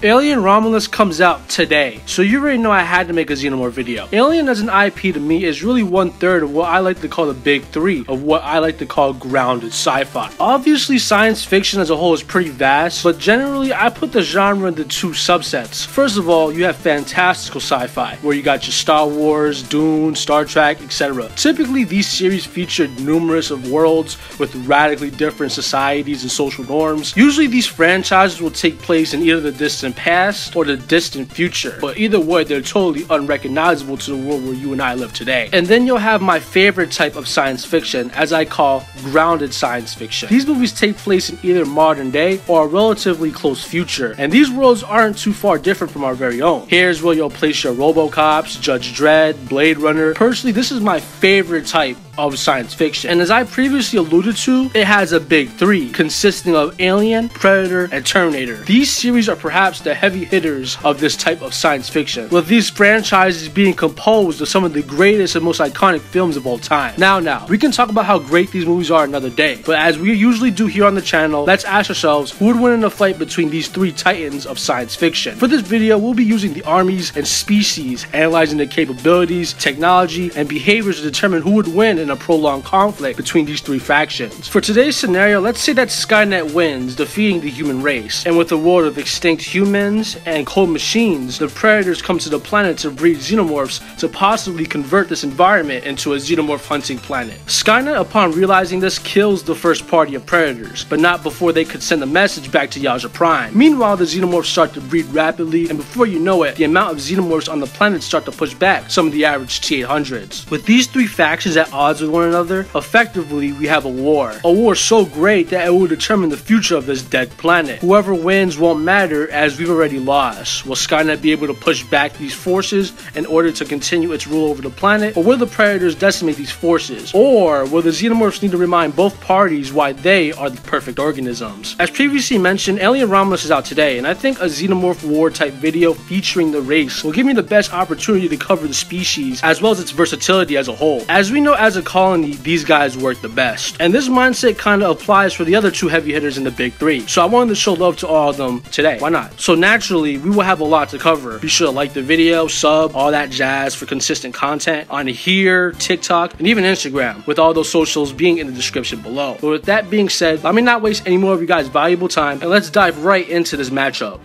Alien Romulus comes out today, so you already know I had to make a Xenomorph video. Alien as an IP to me is really 1/3 of what I like to call the big three of what I like to call grounded sci-fi. Obviously science fiction as a whole is pretty vast, but generally I put the genre into two subsets. First of all, you have fantastical sci-fi, where you got your Star Wars, Dune, Star Trek, etc. Typically these series featured numerous of worlds with radically different societies and social norms. Usually these franchises will take place in either the distant past or the distant future, but either way they're totally unrecognizable to the world where you and I live today. And then you'll have my favorite type of science fiction, as I call grounded science fiction. These movies take place in either modern day or a relatively close future, and these worlds aren't too far different from our very own. Here's where you'll place your Robocops, Judge Dredd, Blade Runner. Personally, this is my favorite type of science fiction, and as I previously alluded to, it has a big three consisting of Alien, Predator, and Terminator. These series are perhaps the heavy hitters of this type of science fiction, with these franchises being composed of some of the greatest and most iconic films of all time. Now, we can talk about how great these movies are another day, but as we usually do here on the channel, let's ask ourselves who would win in a fight between these three titans of science fiction. For this video, we'll be using the armies and species, analyzing their capabilities, technology, and behaviors to determine who would win in a prolonged conflict between these three factions. For today's scenario, let's say that Skynet wins, defeating the human race, and with a world of extinct humans and cold machines, the Predators come to the planet to breed Xenomorphs to possibly convert this environment into a Xenomorph hunting planet. Skynet, upon realizing this, kills the first party of Predators, but not before they could send a message back to Yautja Prime. Meanwhile, the Xenomorphs start to breed rapidly, and before you know it, the amount of Xenomorphs on the planet start to push back some of the average T-800s. With these three factions at odds with one another, effectively we have a war. A war so great that it will determine the future of this dead planet. Whoever wins won't matter, as we've already lost. Will Skynet be able to push back these forces in order to continue its rule over the planet, or will the Predators decimate these forces? Or will the Xenomorphs need to remind both parties why they are the perfect organisms? As previously mentioned, Alien Romulus is out today, and I think a Xenomorph war type video featuring the race will give me the best opportunity to cover the species as well as its versatility as a whole. As we know, as a colony, these guys work the best, and this mindset kind of applies for the other two heavy hitters in the big three, so I wanted to show love to all of them today. Why not? So naturally, we will have a lot to cover. Be sure to like the video, sub, all that jazz for consistent content on here, TikTok, and even Instagram, with all those socials being in the description below. But with that being said, let me not waste any more of you guys' valuable time, and let's dive right into this matchup.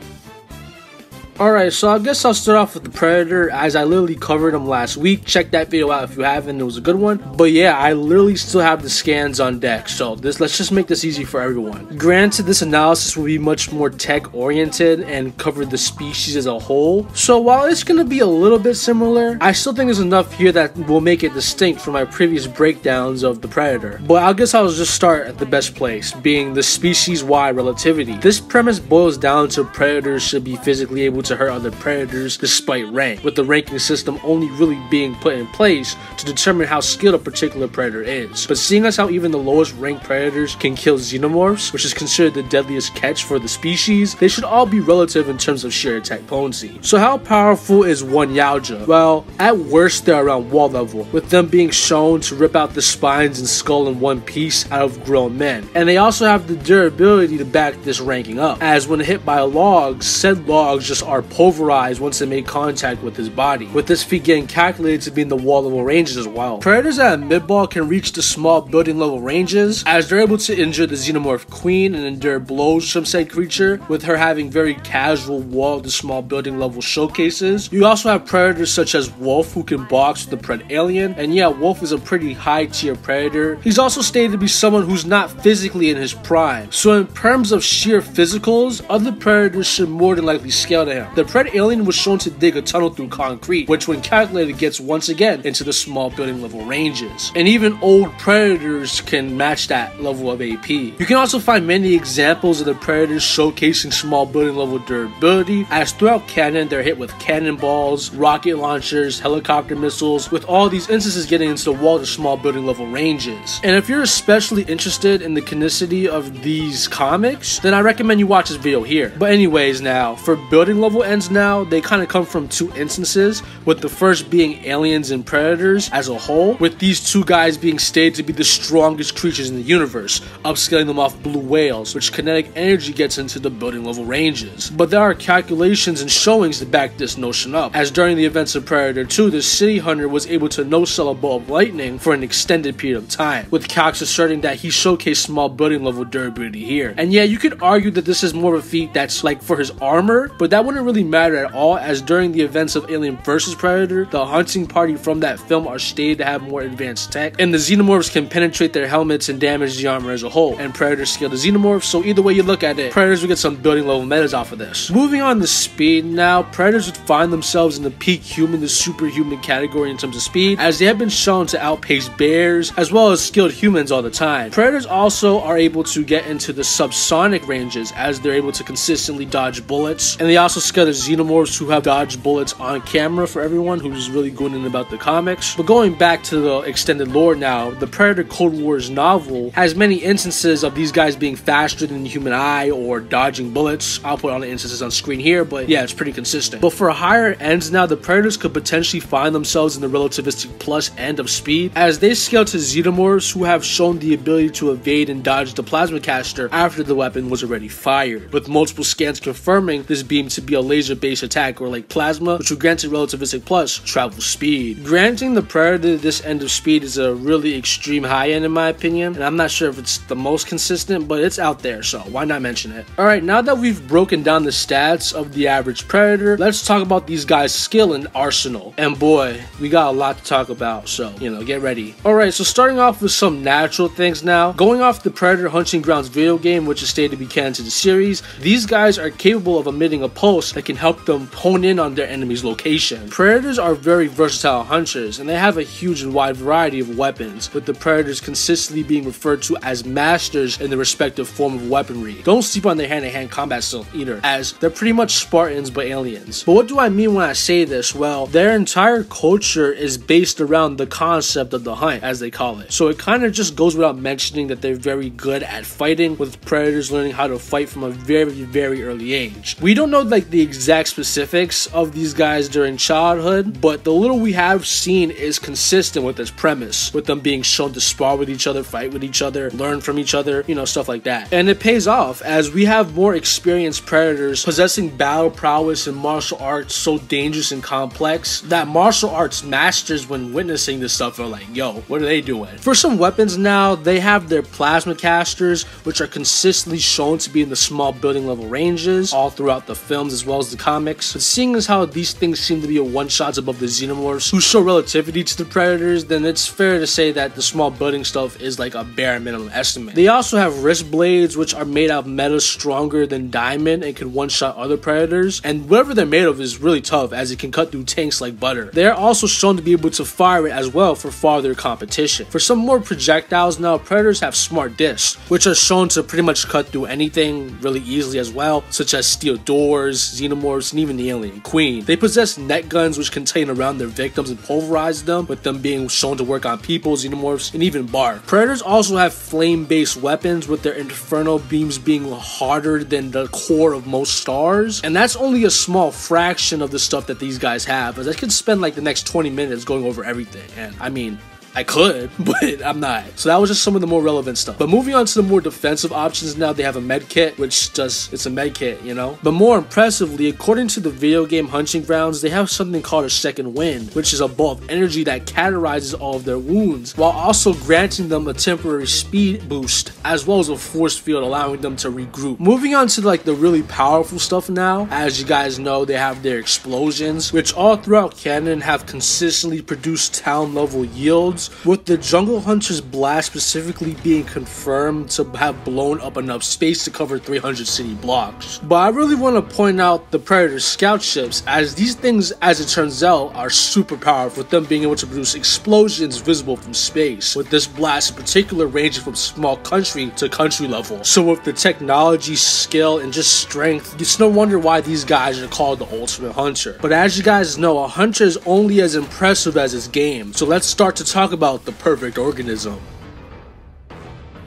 Alright, so I guess I'll start off with the Predator, as I literally covered him last week. Check that video out if you haven't, it was a good one. But yeah, I literally still have the scans on deck, so let's just make this easy for everyone. Granted, this analysis will be much more tech oriented and cover the species as a whole, so while it's going to be a little bit similar, I still think there's enough here that will make it distinct from my previous breakdowns of the Predator. But I guess I'll just start at the best place, being the species-wide relativity. This premise boils down to Predators should be physically able to hurt other Predators despite rank, with the ranking system only really being put in place to determine how skilled a particular Predator is. But seeing as how even the lowest ranked Predators can kill Xenomorphs, which is considered the deadliest catch for the species, they should all be relative in terms of sheer attack potency. So how powerful is one Yautja? Well, at worst they're around wall level, with them being shown to rip out the spines and skull in one piece out of grown men. And they also have the durability to back this ranking up, as when hit by logs, said logs just are pulverized once they make contact with his body, with this feat getting calculated to be in the wall level ranges as well. Predators at mid-ball can reach the small building level ranges, as they're able to injure the Xenomorph queen and endure blows from said creature, with her having very casual wall to small building level showcases. You also have Predators such as Wolf, who can box with the Pred Alien, and yeah, Wolf is a pretty high tier Predator. He's also stated to be someone who's not physically in his prime, so in terms of sheer physicals, other Predators should more than likely scale to him. The Pred Alien was shown to dig a tunnel through concrete, which when calculated gets once again into the small building level ranges. And even old Predators can match that level of AP. You can also find many examples of the Predators showcasing small building level durability, as throughout canon they're hit with cannonballs, rocket launchers, helicopter missiles, with all these instances getting into the wall to small building level ranges. And if you're especially interested in the canonicity of these comics, then I recommend you watch this video here. But anyways, now, for building level level ends now, they kind of come from two instances, with the first being aliens and predators as a whole, with these two guys being stated to be the strongest creatures in the universe, upscaling them off blue whales, which kinetic energy gets into the building level ranges. But there are calculations and showings to back this notion up, as during the events of Predator 2, the City Hunter was able to no-sell a bolt of lightning for an extended period of time, with calcs asserting that he showcased small building level durability here. And yeah, you could argue that this is more of a feat that's like for his armor, but that wouldn't really matter at all, as during the events of Alien vs Predator, the hunting party from that film are stated to have more advanced tech, and the Xenomorphs can penetrate their helmets and damage the armor as a whole, and Predators scale the Xenomorphs, so either way you look at it, Predators would get some building level metas off of this. Moving on to speed now, Predators would find themselves in the peak human to superhuman category in terms of speed, as they have been shown to outpace bears as well as skilled humans all the time. Predators also are able to get into the subsonic ranges, as they're able to consistently dodge bullets, and they also scale the Xenomorphs, who have dodged bullets on camera for everyone who's really good in about the comics. But going back to the extended lore now, the Predator Cold Wars novel has many instances of these guys being faster than the human eye or dodging bullets. I'll put all the instances on screen here, but yeah, it's pretty consistent. But for higher ends now, the Predators could potentially find themselves in the relativistic plus end of speed, as they scale to Xenomorphs, who have shown the ability to evade and dodge the plasma caster after the weapon was already fired, with multiple scans confirming this beam to be a laser-based attack or like plasma, which will grant it relativistic plus travel speed. Granting the Predator this end of speed is a really extreme high end in my opinion, and I'm not sure if it's the most consistent, but it's out there, so why not mention it? Alright, now that we've broken down the stats of the average Predator, let's talk about these guys' skill and arsenal. And boy, we got a lot to talk about, so, you know, get ready. Alright, so starting off with some natural things now. Going off the Predator Hunting Grounds video game, which is stated to be canon to the series, these guys are capable of emitting a pulse that can help them hone in on their enemy's location. Predators are very versatile hunters, and they have a huge and wide variety of weapons, with the Predators consistently being referred to as masters in the respective form of weaponry. Don't sleep on their hand-to-hand combat skill either, as they're pretty much Spartans but aliens. But what do I mean when I say this? Well, their entire culture is based around the concept of the hunt, as they call it. So it kind of just goes without mentioning that they're very good at fighting, with Predators learning how to fight from a very early age. We don't know like the exact specifics of these guys during childhood, but the little we have seen is consistent with this premise, with them being shown to spar with each other, fight with each other, learn from each other, you know, stuff like that. And it pays off, as we have more experienced Predators possessing battle prowess and martial arts so dangerous and complex that martial arts masters, when witnessing this stuff, are like, yo, what are they doing? For some weapons now, they have their plasma casters, which are consistently shown to be in the small building level ranges all throughout the films as well as the comics. But seeing as how these things seem to be a one-shots above the Xenomorphs, who show relativity to the Predators, then it's fair to say that the small building stuff is like a bare minimum estimate. They also have wrist blades, which are made out of metal stronger than diamond and can one-shot other Predators, and whatever they're made of is really tough, as it can cut through tanks like butter. They are also shown to be able to fire it as well for farther competition. For some more projectiles now, Predators have smart discs, which are shown to pretty much cut through anything really easily as well, such as steel doors, Xenomorphs, and even the Alien Queen. They possess net guns which contain around their victims and pulverize them, with them being shown to work on people, Xenomorphs, and even bark. Predators also have flame-based weapons, with their infernal beams being harder than the core of most stars, and that's only a small fraction of the stuff that these guys have, as I could spend like the next 20 minutes going over everything, and I mean, I could, but I'm not. So that was just some of the more relevant stuff. But moving on to the more defensive options now, they have a med kit, which just, it's a med kit, you know? But more impressively, according to the video game Hunting Grounds, they have something called a second wind, which is a ball of energy that cauterizes all of their wounds, while also granting them a temporary speed boost, as well as a force field allowing them to regroup. Moving on to like the really powerful stuff now, as you guys know, they have their explosions, which all throughout canon have consistently produced town level yields, with the Jungle Hunter's blast specifically being confirmed to have blown up enough space to cover 300 city blocks. But I really want to point out the Predator scout ships, as these things, as it turns out, are super powerful, with them being able to produce explosions visible from space, with this blast in particular ranging from small country to country level. So with the technology, skill, and just strength, it's no wonder why these guys are called the ultimate hunter. But as you guys know, a hunter is only as impressive as his game, so let's start to talk about the perfect organism.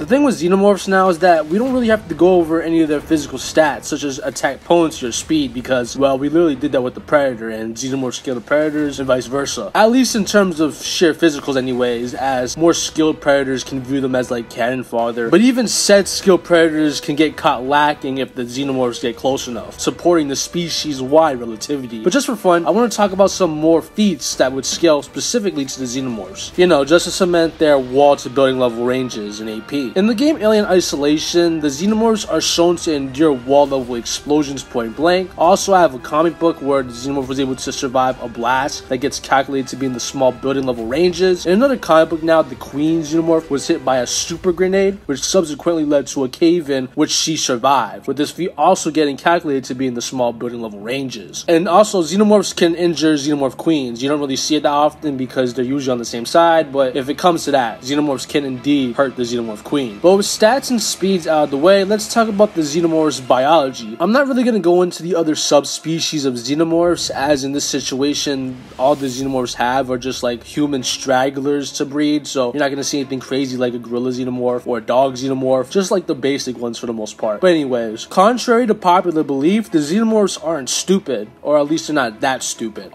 The thing with Xenomorphs now is that we don't really have to go over any of their physical stats, such as attack potency or speed, because, well, we literally did that with the Predator, and Xenomorphs scale the Predators and vice versa. At least in terms of sheer physicals anyways, as more skilled Predators can view them as like cannon fodder. But even said skilled Predators can get caught lacking if the Xenomorphs get close enough, supporting the species-wide relativity. But just for fun, I want to talk about some more feats that would scale specifically to the Xenomorphs. You know, just to cement their wall to building level ranges in AP. In the game Alien Isolation, the Xenomorphs are shown to endure wall level explosions point blank. Also, I have a comic book where the Xenomorph was able to survive a blast that gets calculated to be in the small building level ranges. In another comic book now, the Queen Xenomorph was hit by a super grenade, which subsequently led to a cave-in, which she survived, with this feat also getting calculated to be in the small building level ranges. And also, Xenomorphs can injure Xenomorph Queens. You don't really see it that often because they're usually on the same side, but if it comes to that, Xenomorphs can indeed hurt the Xenomorph Queen. But with stats and speeds out of the way, let's talk about the Xenomorph's biology. I'm not really going to go into the other subspecies of Xenomorphs, as in this situation, all the Xenomorphs have are just like human stragglers to breed, so you're not going to see anything crazy like a gorilla Xenomorph or a dog Xenomorph, just like the basic ones for the most part. But anyways, contrary to popular belief, the Xenomorphs aren't stupid, or at least they're not that stupid.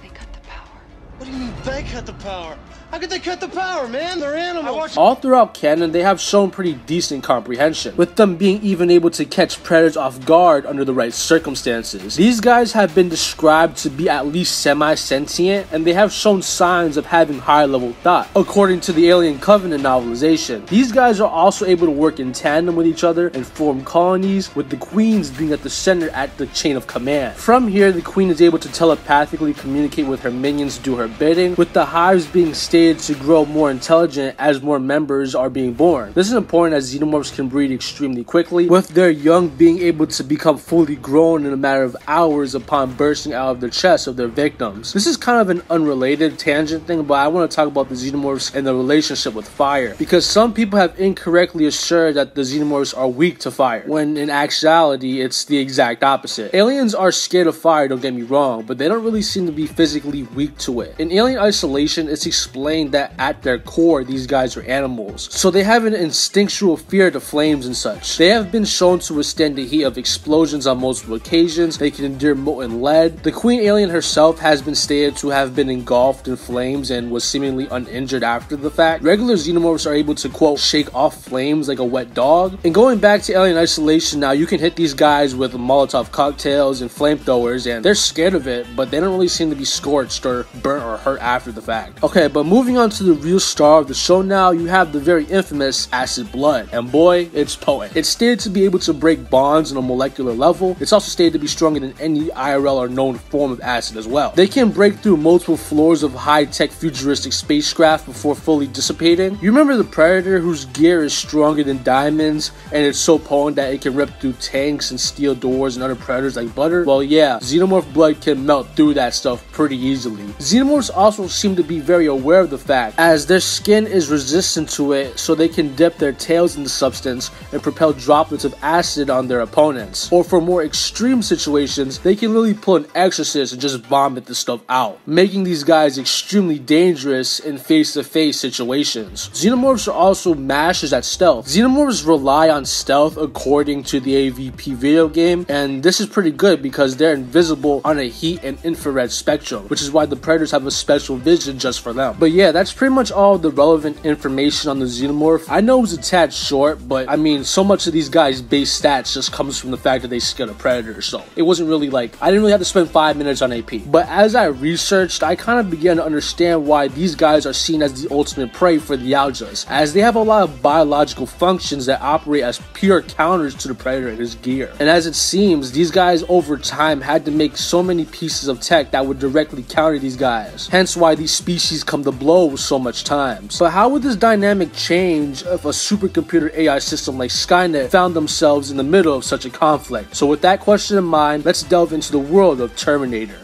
They cut the power. What do you mean they cut the power? How could they cut the power, man? They're animals. All throughout canon, they have shown pretty decent comprehension, with them being even able to catch predators off guard under the right circumstances. These guys have been described to be at least semi-sentient, and they have shown signs of having higher-level thought, according to the Alien Covenant novelization. These guys are also able to work in tandem with each other and form colonies, with the queens being at the center at the chain of command. From here, the queen is able to telepathically communicate with her minions to do her bidding, with the hives being stated to grow more intelligent as more members are being born. This is important as Xenomorphs can breed extremely quickly, with their young being able to become fully grown in a matter of hours upon bursting out of the chests of their victims. This is kind of an unrelated tangent thing, but I want to talk about the Xenomorphs and the relationship with fire, because some people have incorrectly assured that the Xenomorphs are weak to fire, when in actuality it's the exact opposite. Aliens are scared of fire, don't get me wrong, but they don't really seem to be physically weak to it. In Alien Isolation, it's explained that at their core these guys are animals, so they have an instinctual fear to flames and such. They have been shown to withstand the heat of explosions on multiple occasions. They can endure molten lead. The queen alien herself has been stated to have been engulfed in flames and was seemingly uninjured after the fact. Regular Xenomorphs are able to, quote, shake off flames like a wet dog. And going back to Alien Isolation now, you can hit these guys with Molotov cocktails and flamethrowers and they're scared of it, but they don't really seem to be scorched or burnt or hurt after the fact. Okay, but moving on to the real star of the show now, you have the very infamous acid blood, and boy, it's potent. It's stated to be able to break bonds on a molecular level. It's also stated to be stronger than any IRL or known form of acid as well. They can break through multiple floors of high-tech futuristic spacecraft before fully dissipating. You remember the Predator, whose gear is stronger than diamonds, and it's so potent that it can rip through tanks and steel doors and other predators like butter? Well, yeah, Xenomorph blood can melt through that stuff pretty easily. Xenomorphs also seem to be very aware of the fact, as their skin is resistant to it, so they can dip their tails in the substance and propel droplets of acid on their opponents. Or for more extreme situations, they can literally pull an exorcist and just vomit the stuff out, making these guys extremely dangerous in face-to-face situations. Xenomorphs are also masters at stealth. Xenomorphs rely on stealth according to the AVP video game, and this is pretty good because they're invisible on a heat and infrared spectrum, which is why the Predators have a special vision just for them. But yeah, that's pretty much all the relevant information on the Xenomorph. I know it was a tad short, but I mean, so much of these guys' base stats just comes from the fact that they scale a Predator, so it wasn't really like, I didn't really have to spend 5 minutes on AP. But as I researched, I kind of began to understand why these guys are seen as the ultimate prey for the Yautjas, as they have a lot of biological functions that operate as pure counters to the Predator and his gear. And as it seems, these guys over time had to make so many pieces of tech that would directly counter these guys, hence why these species come to blows so much times. But how would this dynamic change if a supercomputer AI system like Skynet found themselves in the middle of such a conflict? So with that question in mind, let's delve into the world of Terminator.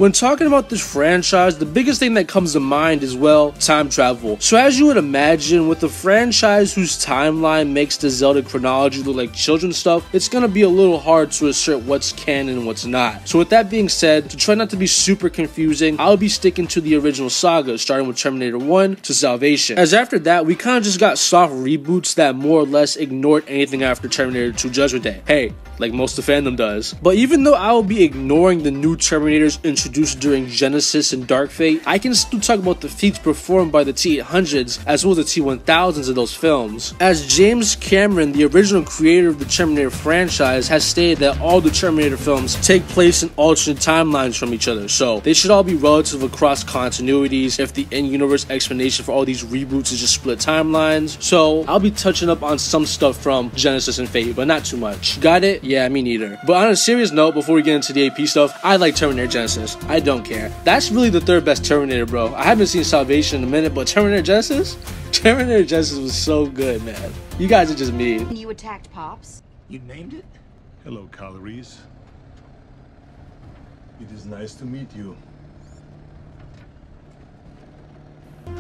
When talking about this franchise, the biggest thing that comes to mind is, well, time travel. So as you would imagine, with a franchise whose timeline makes the Zelda chronology look like children's stuff, it's gonna be a little hard to assert what's canon and what's not. So with that being said, to try not to be super confusing, I'll be sticking to the original saga, starting with Terminator 1 to Salvation. As after that, we kinda just got soft reboots that more or less ignored anything after Terminator 2 Judgment Day. Hey, like most of the fandom does. But even though I will be ignoring the new Terminators introduced during Genesis and Dark Fate, I can still talk about the feats performed by the T-800s as well as the T-1000s of those films. As James Cameron, the original creator of the Terminator franchise, has stated that all the Terminator films take place in alternate timelines from each other, so they should all be relative across continuities if the in-universe explanation for all these reboots is just split timelines. So I'll be touching up on some stuff from Genesis and Fate, but not too much. Got it? Yeah, me neither. But on a serious note, before we get into the AP stuff, I like Terminator Genesis. I don't care. That's really the third best Terminator, bro. I haven't seen Salvation in a minute, but Terminator Genesis? Terminator Genesis was so good, man. You guys are just mean. You attacked Pops? You named it? Hello, Calories. It is nice to meet you.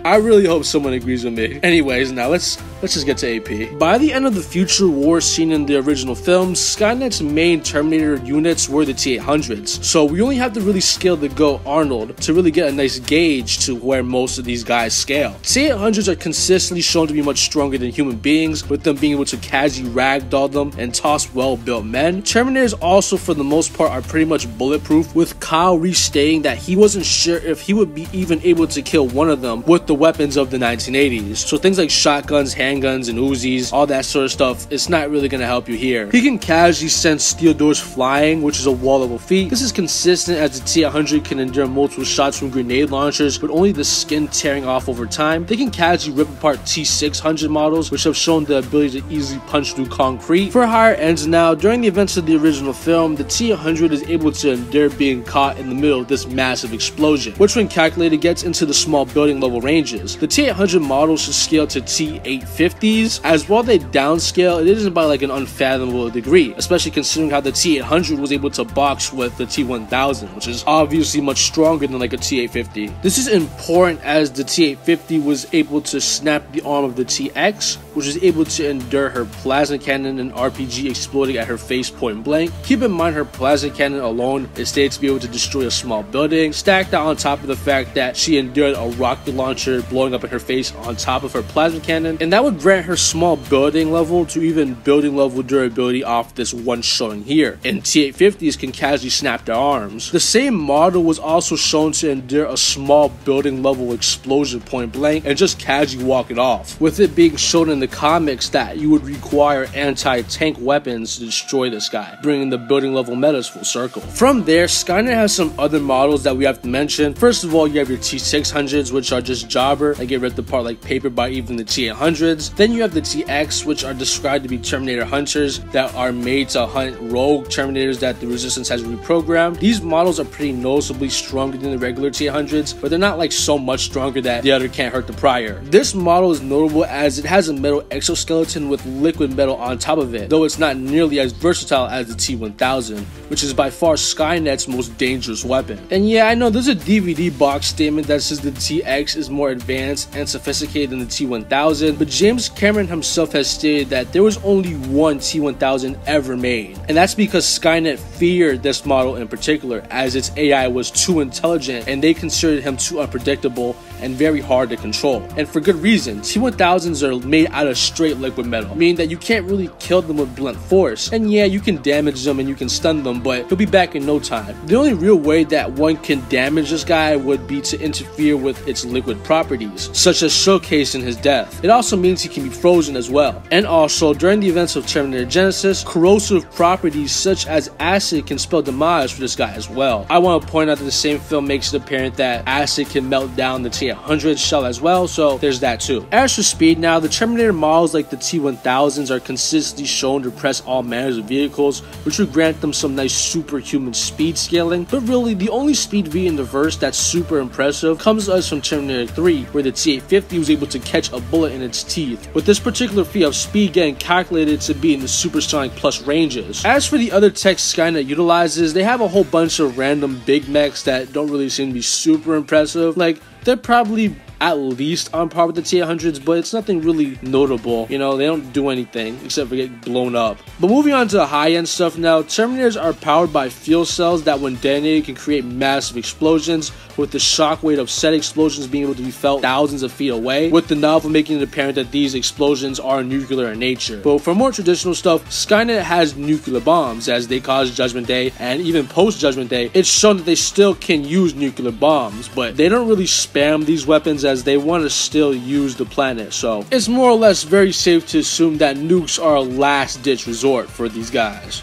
I really hope someone agrees with me. Anyways, now let's just get to AP. By the end of the future war seen in the original films, Skynet's main Terminator units were the T-800s. So we only have to really scale the GOAT Arnold to really get a nice gauge to where most of these guys scale. T-800s are consistently shown to be much stronger than human beings, with them being able to casually ragdoll them and toss well-built men. Terminators also, for the most part, are pretty much bulletproof, with Kyle Reese stating that he wasn't sure if he would be even able to kill one of them with the weapons of the 1980s. So things like shotguns, handguns, and Uzis, all that sort of stuff, it's not really gonna help you here. He can casually send steel doors flying, which is a wall level feat. This is consistent as the T-800 can endure multiple shots from grenade launchers with only the skin tearing off over time. They can casually rip apart T-600 models, which have shown the ability to easily punch through concrete. For higher ends now, during the events of the original film, the T-800 is able to endure being caught in the middle of this massive explosion, which when calculated gets into the small building level ranges. The T-800 models should scale to T-850s, as while they downscale, it isn't by like an unfathomable degree, especially considering how the T-800 was able to box with the T-1000, which is obviously much stronger than like a T-850. This is important as the T-850 was able to snap the arm of the T-X, which was able to endure her plasma cannon and RPG exploding at her face point blank. Keep in mind her plasma cannon alone is stated to be able to destroy a small building, stacked out on top of the fact that she endured a rocket launcher blowing up in her face on top of her plasma cannon, and that would grant her small building level to even building level durability off this one showing here. And T-850s can casually snap their arms. The same model was also shown to endure a small building level explosion point blank and just casually walk it off, with it being shown in the comics that you would require anti-tank weapons to destroy this guy, bringing the building level metas full circle. From there, Skynet has some other models that we have to mention. First of all, you have your T-600s, which are just jobber that get ripped apart like paper by even the T-800s. Then you have the T-X, which are described to be Terminator hunters that are made to hunt rogue Terminators that the Resistance has reprogrammed. These models are pretty noticeably stronger than the regular T-800s, but they're not like so much stronger that the other can't hurt the prior. This model is notable as it has a metal exoskeleton with liquid metal on top of it, though it's not nearly as versatile as the T-1000, which is by far Skynet's most dangerous weapon. And yeah, I know there's a DVD box statement that says the T-X is more advanced and sophisticated than the T-1000, but James Cameron himself has stated that there was only one T-1000 ever made, and that's because Skynet feared this model in particular, as its AI was too intelligent and they considered him too unpredictable and very hard to control. And for good reason. T-1000s are made out of straight liquid metal, meaning that you can't really kill them with blunt force. And yeah, you can damage them and you can stun them, but he'll be back in no time. The only real way that one can damage this guy would be to interfere with its liquid properties, such as showcasing his death. It also means he can be frozen as well. And also, during the events of Terminator Genesis, corrosive properties such as acid can spell demise for this guy as well. I want to point out that the same film makes it apparent that acid can melt down the T-800 T-800 shell as well, so there's that too. As for speed now, the Terminator models like the T-1000s are consistently shown to press all manners of vehicles, which would grant them some nice superhuman speed scaling, but really the only speed V in the verse that's super impressive comes to us from Terminator 3, where the T-850 was able to catch a bullet in its teeth, with this particular feat of speed getting calculated to be in the supersonic plus ranges. As for the other tech Skynet utilizes, they have a whole bunch of random big mechs that don't really seem to be super impressive. Like, they're probably at least on par with the T-800s, but it's nothing really notable. You know, they don't do anything except for get blown up. But moving on to the high-end stuff now, Terminators are powered by fuel cells that when detonated can create massive explosions, with the shockwave of said explosions being able to be felt thousands of feet away, with the novel making it apparent that these explosions are nuclear in nature. But for more traditional stuff, Skynet has nuclear bombs, as they cause Judgment Day, and even post-Judgment Day, it's shown that they still can use nuclear bombs, but they don't really spam these weapons as they want to still use the planet, so it's more or less very safe to assume that nukes are a last-ditch resort for these guys.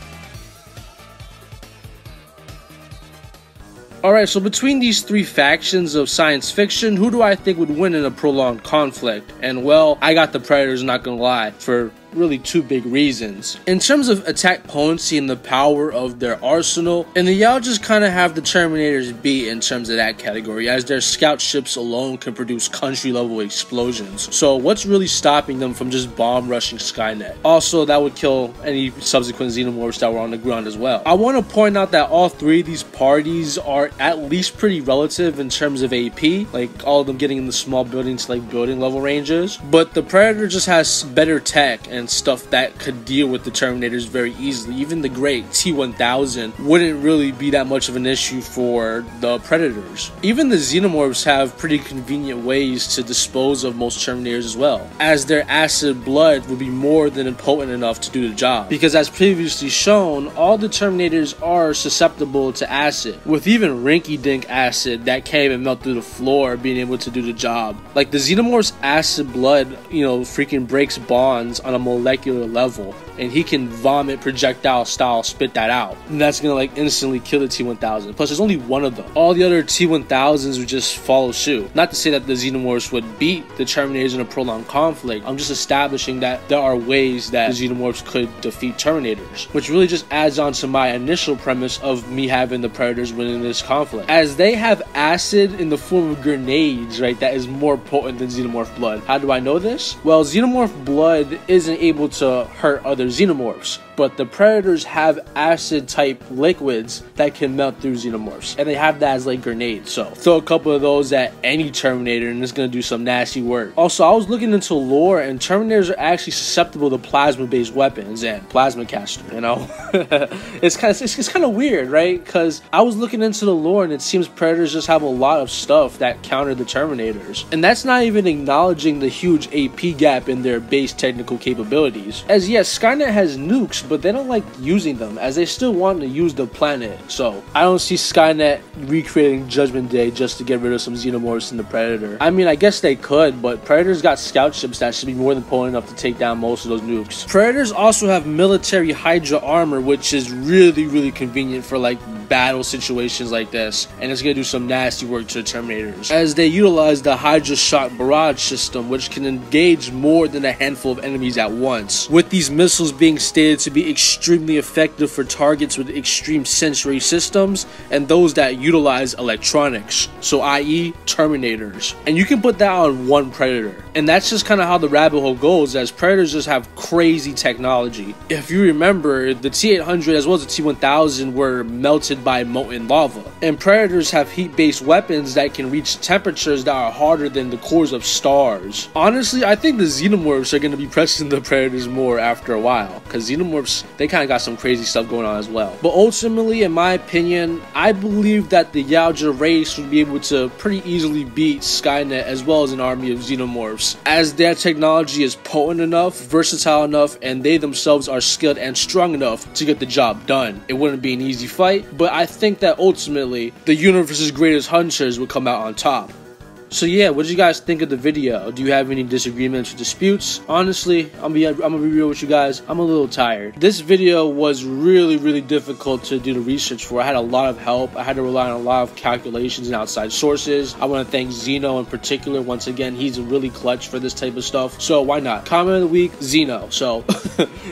Alright, so between these three factions of science fiction, who do I think would win in a prolonged conflict? And well, I got the Predators, not gonna lie, for really two big reasons. In terms of attack potency and the power of their arsenal, and the Yautjas kind of have the Terminators beat in terms of that category, as their scout ships alone can produce country level explosions. So what's really stopping them from just bomb rushing Skynet? Also, that would kill any subsequent Xenomorphs that were on the ground as well. I want to point out that all three of these parties are at least pretty relative in terms of AP, like all of them getting in the small buildings to like building level ranges, but the Predator just has better tech and stuff that could deal with the Terminators very easily. Even the great T-1000 wouldn't really be that much of an issue for the Predators. Even the Xenomorphs have pretty convenient ways to dispose of most Terminators as well, as their acid blood would be more than potent enough to do the job, because as previously shown, all the Terminators are susceptible to acid, with even rinky-dink acid that can't even melt through the floor being able to do the job. Like the Xenomorph's acid blood, you know, freaking breaks bonds on a molecular level, and he can vomit projectile style spit that out, and that's gonna like instantly kill the T-1000. Plus there's only one of them. All the other T-1000s would just follow suit. Not to say that the Xenomorphs would beat the Terminators in a prolonged conflict, I'm just establishing that there are ways that the Xenomorphs could defeat Terminators, which really just adds on to my initial premise of me having the Predators winning this conflict, as they have acid in the form of grenades, right, that is more potent than Xenomorph blood. How do I know this? Well, Xenomorph blood isn't able to hurt other Xenomorphs, but the Predators have acid type liquids that can melt through Xenomorphs, and they have that as like grenades, so throw a couple of those at any Terminator and it's gonna do some nasty work. Also, I was looking into lore, and Terminators are actually susceptible to plasma based weapons and plasma caster, you know. it's kind of weird, right? Because I was looking into the lore and it seems Predators just have a lot of stuff that counter the Terminators, and that's not even acknowledging the huge AP gap in their base technical capabilities. As yes, Skynet has nukes, but they don't like using them, as they still want to use the planet. So I don't see Skynet recreating Judgment Day just to get rid of some Xenomorphs in the Predator. I mean, I guess they could, but Predators got scout ships that should be more than potent enough to take down most of those nukes. Predators also have military Hydra armor, which is really convenient for like battle situations like this, and it's gonna do some nasty work to the Terminators, as they utilize the Hydra Shock Barrage system, which can engage more than a handful of enemies at once, with these missiles being stated to be extremely effective for targets with extreme sensory systems and those that utilize electronics, so i.e. Terminators. And you can put that on one Predator, and that's just kind of how the rabbit hole goes, as Predators just have crazy technology. If you remember, the T-800 as well as the T-1000 were melted by molten lava, and Predators have heat-based weapons that can reach temperatures that are harder than the cores of stars. Honestly, I think the Xenomorphs are going to be pressing the Predators more after a while, because Xenomorphs, they kind of got some crazy stuff going on as well. But ultimately, in my opinion, I believe that the Yautja race would be able to pretty easily beat Skynet as well as an army of Xenomorphs, as their technology is potent enough, versatile enough, and they themselves are skilled and strong enough to get the job done. It wouldn't be an easy fight, but I think that ultimately, the universe's greatest hunters would come out on top. So yeah, what did you guys think of the video? Do you have any disagreements or disputes? Honestly, I'm gonna be real with you guys. I'm a little tired. This video was really difficult to do the research for. I had a lot of help. I had to rely on a lot of calculations and outside sources. I want to thank Xeno in particular. Once again, he's really clutch for this type of stuff. So why not? Comment of the week, Xeno. So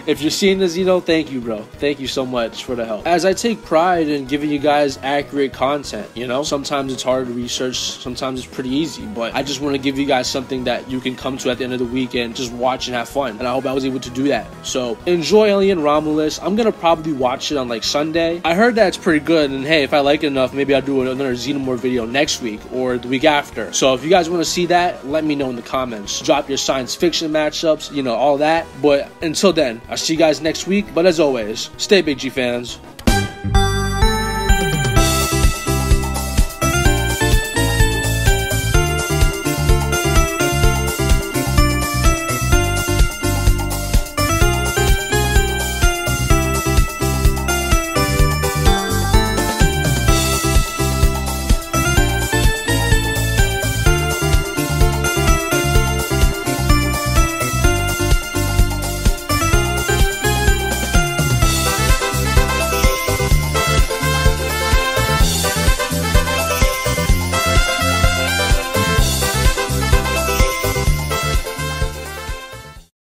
if you're seeing the Xeno, thank you, bro. Thank you so much for the help. As I take pride in giving you guys accurate content, you know, sometimes it's hard to research, sometimes it's pretty easy, but I just want to give you guys something that you can come to at the end of the week and just watch and have fun. And I hope I was able to do that. So enjoy Alien Romulus. I'm gonna probably watch it on like Sunday. I heard that it's pretty good, and hey, if I like it enough, maybe I'll do another Xenomorph video next week or the week after. So if you guys want to see that, let me know in the comments. Drop your science fiction matchups, you know, all that. But until then, I'll see you guys next week. But as always, stay big G fans.